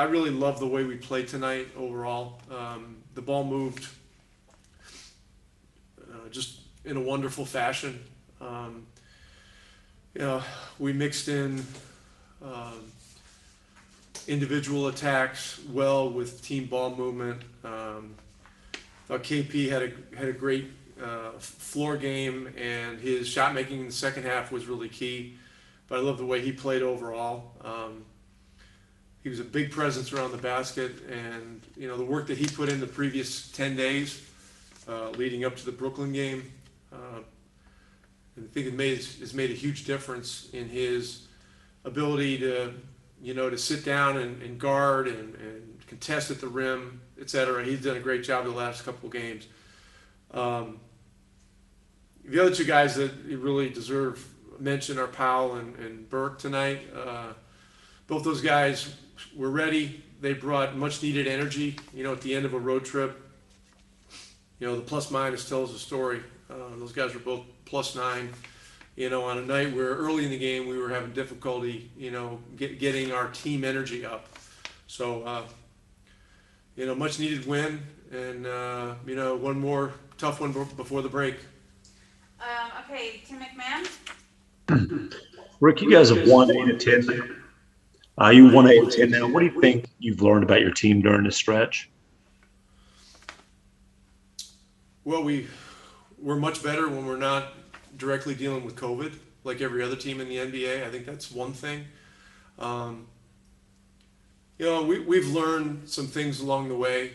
I really love the way we played tonight overall. The ball moved just in a wonderful fashion. Um, you know, we mixed in individual attacks well with team ball movement. Thought KP had a great floor game, and his shot making in the second half was really key. But I love the way he played overall. He was a big presence around the basket, and the work that he put in the previous 10 days leading up to the Brooklyn game, I think it's made a huge difference in his ability to sit down and guard and contest at the rim, etc. He's done a great job the last couple of games. The other two guys that really deserve mention are Powell and Burke tonight. Both those guys were ready. They brought much needed energy, at the end of a road trip. The plus minus tells a story. Those guys were both +9. On a night where early in the game we were having difficulty, getting our team energy up. So, much needed win, and one more tough one before the break. Okay, Tim McMahon. Rick, you guys have won 8 of 10 now. You won 8 of 10 now. What do you think you've learned about your team during this stretch? Well, we're much better when we're not directly dealing with COVID, like every other team in the NBA. I think that's one thing. We've learned some things along the way.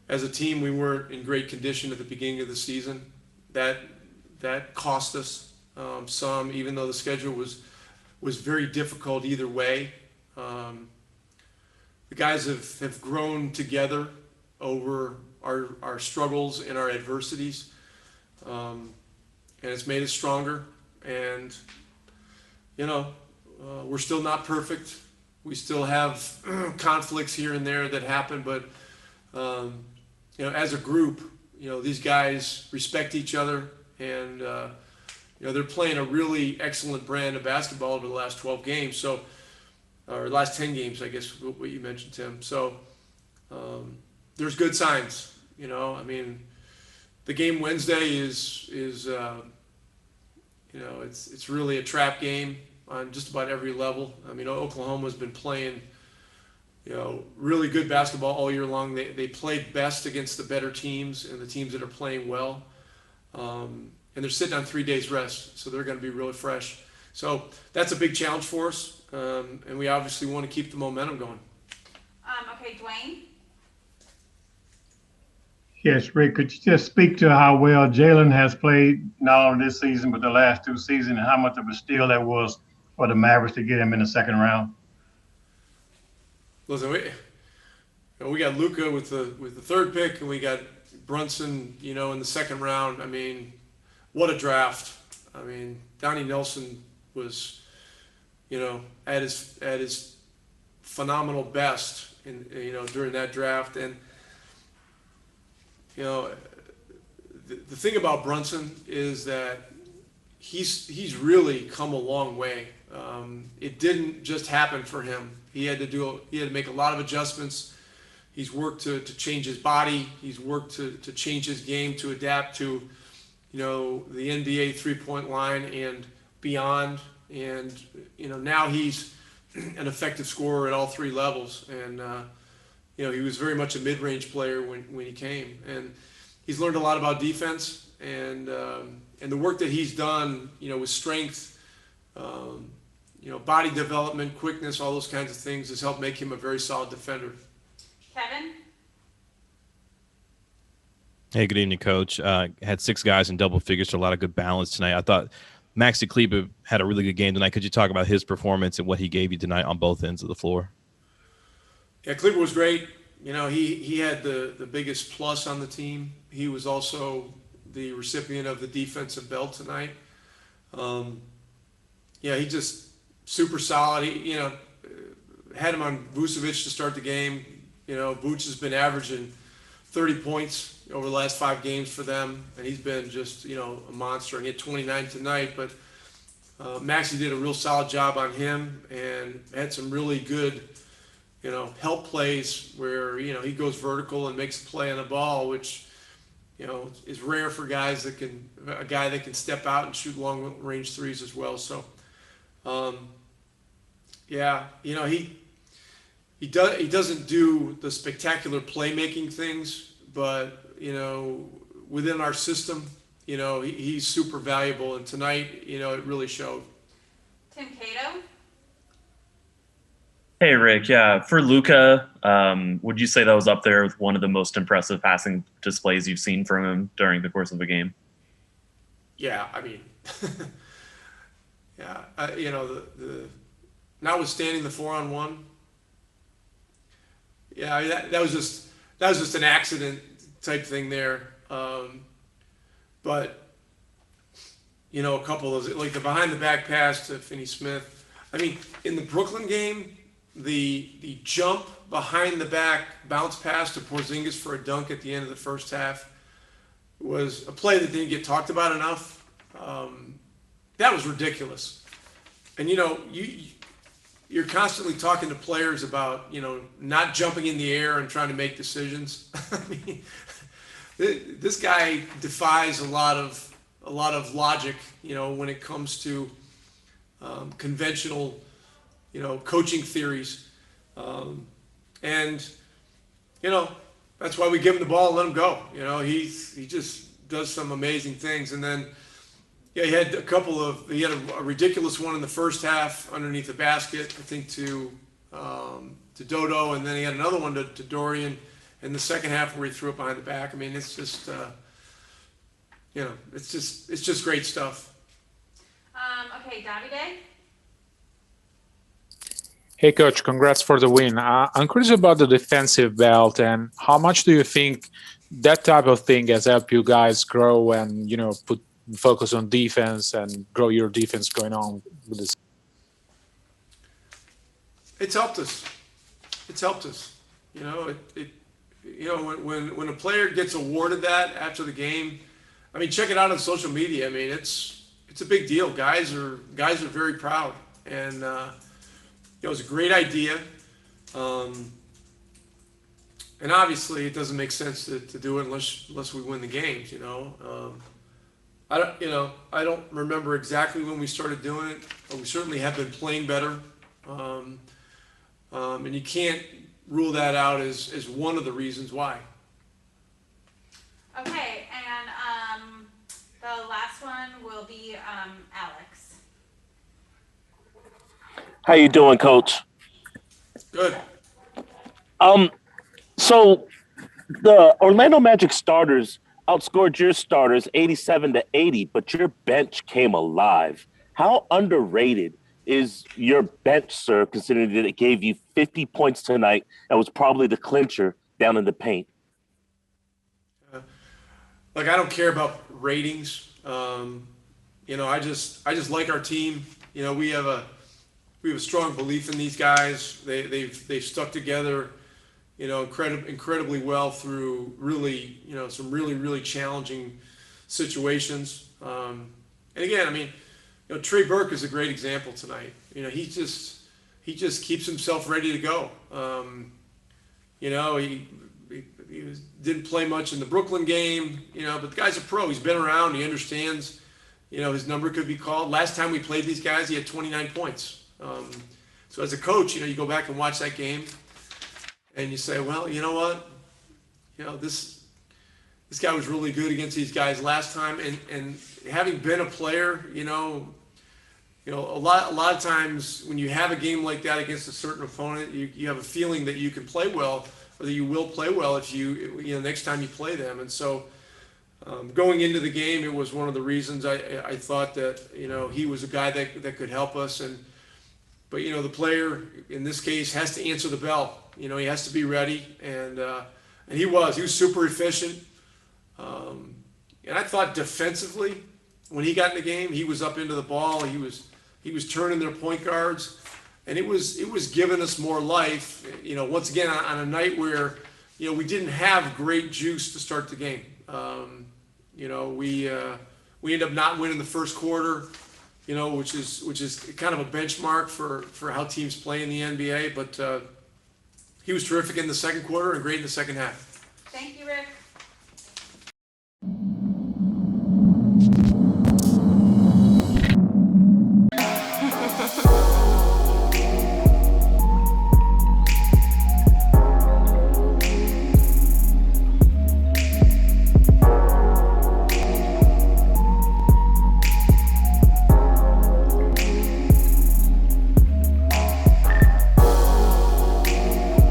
As a team, we weren't in great condition at the beginning of the season. That cost us some, even though the schedule was very difficult either way. The guys have grown together over our struggles and our adversities. And it's made us stronger. And, we're still not perfect. We still have conflicts here and there that happen. But, as a group, these guys respect each other. And, they're playing a really excellent brand of basketball over the last 12 games. So, or last 10 games, I guess, what you mentioned, Tim. So, there's good signs. The game Wednesday is it's really a trap game on just about every level. Oklahoma's been playing, really good basketball all year long. They played best against the better teams and the teams that are playing well. And they're sitting on 3 days rest, so they're going to be really fresh. So that's a big challenge for us, and we obviously want to keep the momentum going. Okay, Dwayne. Yes, Rick, could you just speak to how well Jalen has played not only this season, but the last 2 seasons, and how much of a steal that was for the Mavericks to get him in the second round? Listen, we got Luka with the third pick, and we got Brunson, in the second round. What a draft. Donnie Nelson was, at his phenomenal best during that draft. And the thing about Brunson is that he's really come a long way. It didn't just happen for him. He had to make a lot of adjustments. He's worked to change his body. He's worked to change his game to adapt to, the NBA 3-point line and beyond. And, now he's an effective scorer at all 3 levels. And, he was very much a mid-range player when he came. And he's learned a lot about defense and the work that he's done, with strength, body development, quickness, all those kinds of things has helped make him a very solid defender. Kevin? Hey, good evening, Coach. Had 6 guys in double figures, so a lot of good balance tonight. I thought Maxi Kleber had a really good game tonight. Could you talk about his performance and what he gave you tonight on both ends of the floor? Yeah, Kleber was great. He had the biggest plus on the team. He was also the recipient of the defensive belt tonight. He just super solid. He, had him on Vucevic to start the game. Vuce has been averaging 30 points over the last 5 games for them, and he's been just, a monster. And he had 29 tonight, but Maxey did a real solid job on him and had some really good, help plays where, he goes vertical and makes a play on the ball, which, is rare for a guy that can step out and shoot long range threes as well. So, he doesn't do the spectacular playmaking things, but, within our system, he's super valuable. And tonight, it really showed. Tim Cato. Hey, Rick. Yeah, for Luka, would you say that was up there with one of the most impressive passing displays you've seen from him during the course of the game? Yeah, I mean, yeah, the notwithstanding the 4-on-1, yeah, that was just an accident type thing there. But a couple of those, like the behind the back pass to Finney-Smith. I mean, in the Brooklyn game, the jump behind the back bounce pass to Porzingis for a dunk at the end of the first half was a play that didn't get talked about enough. That was ridiculous. And you're constantly talking to players about not jumping in the air and trying to make decisions. I mean, this guy defies a lot of logic, when it comes to conventional, coaching theories, and that's why we give him the ball and let him go. He just does some amazing things, and then he had a ridiculous one in the first half underneath the basket, I think to Dodo, and then he had another one to Dorian in the second half where he threw it behind the back. I mean, it's just it's just great stuff. Okay, Davide. Hey, Coach, congrats for the win. I'm curious about the defensive belt and how much do you think that type of thing has helped you guys grow and, put focus on defense and grow your defense going on with this? It's helped us. When a player gets awarded that after the game, I mean, check it out on social media. I mean, it's a big deal. Guys are very proud, and it was a great idea. And obviously, it doesn't make sense to do it unless we win the games. I don't remember exactly when we started doing it, but we certainly have been playing better. And you can't rule that out as one of the reasons why. Okay, and the last one will be Alex. How you doing, Coach? Good. So the Orlando Magic starters outscored your starters 87-80, but your bench came alive. How underrated is your bench, sir, considering that it gave you 50 points tonight and was probably the clincher down in the paint? Look, I don't care about ratings. I just like our team. We have a strong belief in these guys. They've stuck together, incredibly well through really, some really challenging situations. And again, I mean, Trey Burke is a great example tonight. He just keeps himself ready to go. He didn't play much in the Brooklyn game, but the guy's a pro. He's been around. He understands, his number could be called. Last time we played these guys, he had 29 points. So as a coach, you go back and watch that game and you say, well, you know what? This guy was really good against these guys last time. And having been a player, a lot of times when you have a game like that against a certain opponent, you have a feeling that you can play well, or that you will play well if next time you play them. And so going into the game, it was one of the reasons I thought that, he was a guy that could help us. But the player in this case has to answer the bell. He has to be ready. And he was super efficient. And I thought defensively, when he got in the game, he was up into the ball. He was turning their point guards, and it was giving us more life. Once again on a night where we didn't have great juice to start the game. We ended up not winning the first quarter. you know, which is kind of a benchmark for how teams play in the NBA. But he was terrific in the second quarter and great in the second half. Thank you, Rick.